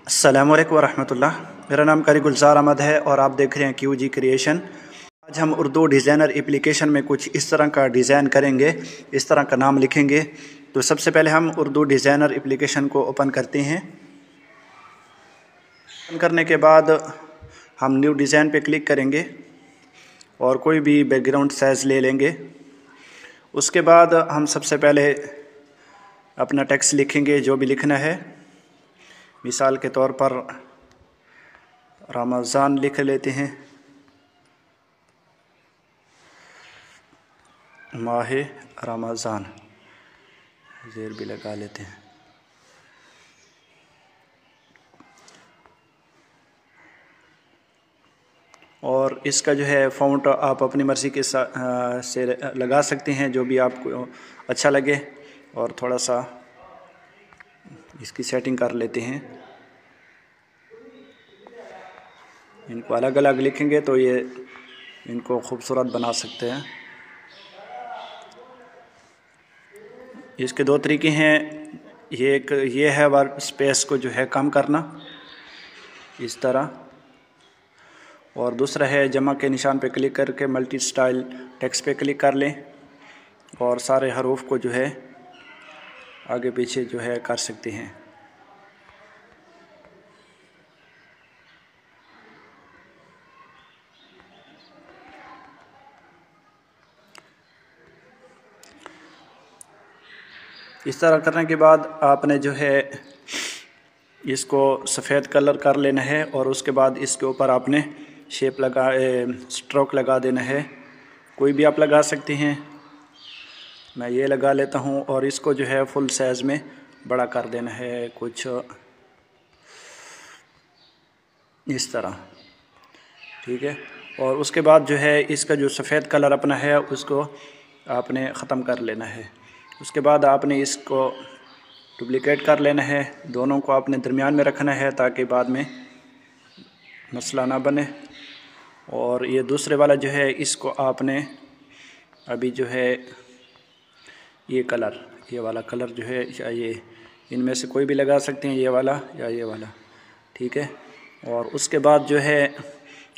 अस्सलामु अलैकुम वरहमतुल्लाह। मेरा नाम कारी गुलजार अहमद है और आप देख रहे हैं QG क्रिएशन। आज हम उर्दू डिज़ाइनर एप्लीकेशन में कुछ इस तरह का डिज़ाइन करेंगे, इस तरह का नाम लिखेंगे। तो सबसे पहले हम उर्दू डिज़ाइनर एप्लीकेशन को ओपन करते हैं। ओपन करने के बाद हम न्यू डिज़ाइन पे क्लिक करेंगे और कोई भी बैकग्राउंड साइज़ ले लेंगे। उसके बाद हम सबसे पहले अपना टेक्स्ट लिखेंगे, जो भी लिखना है। मिसाल के तौर पर रमज़ान लिख लेते हैं, माह रमज़ान, ज़ेर भी लगा लेते हैं। और इसका जो है फ़ॉन्ट आप अपनी मर्ज़ी के से लगा सकते हैं, जो भी आपको अच्छा लगे। और थोड़ा सा इसकी सेटिंग कर लेते हैं। इनको अलग अलग लिखेंगे तो ये इनको खूबसूरत बना सकते हैं। इसके दो तरीके हैं। ये है वर्क स्पेस को जो है कम करना, इस तरह। और दूसरा है जमा के निशान पे क्लिक करके मल्टी स्टाइल टेक्स्ट पे क्लिक कर लें और सारे हरूफ को जो है आगे पीछे जो है कर सकते हैं। इस तरह करने के बाद आपने जो है इसको सफ़ेद कलर कर लेना है और उसके बाद इसके ऊपर आपने शेप स्ट्रोक लगा देना है। कोई भी आप लगा सकते हैं, मैं ये लगा लेता हूँ। और इसको जो है फुल साइज़ में बड़ा कर देना है, कुछ इस तरह, ठीक है। और उसके बाद जो है इसका जो सफ़ेद कलर अपना है उसको आपने ख़त्म कर लेना है। उसके बाद आपने इसको डुप्लिकेट कर लेना है, दोनों को आपने दरमियान में रखना है ताकि बाद में मसला ना बने। और ये दूसरे वाला जो है इसको आपने अभी जो है ये वाला कलर जो है, या ये इनमें से कोई भी लगा सकते हैं, ये वाला या ये वाला, ठीक है। और उसके बाद जो है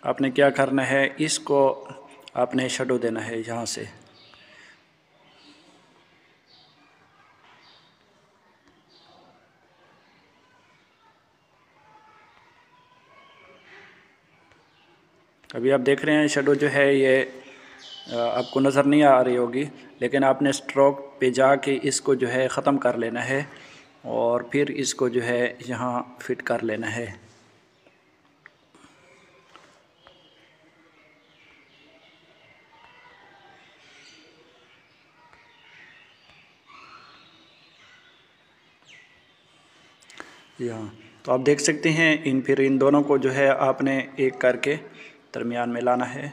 आपने क्या करना है, इसको आपने शेडो देना है यहाँ से। अभी आप देख रहे हैं शेडो जो है ये आपको नज़र नहीं आ रही होगी, लेकिन आपने स्ट्रोक पे जाके इसको जो है ख़त्म कर लेना है और फिर इसको जो है यहाँ फिट कर लेना है। यहाँ तो आप देख सकते हैं। फिर इन दोनों को जो है आपने एक करके दरमियान में लाना है।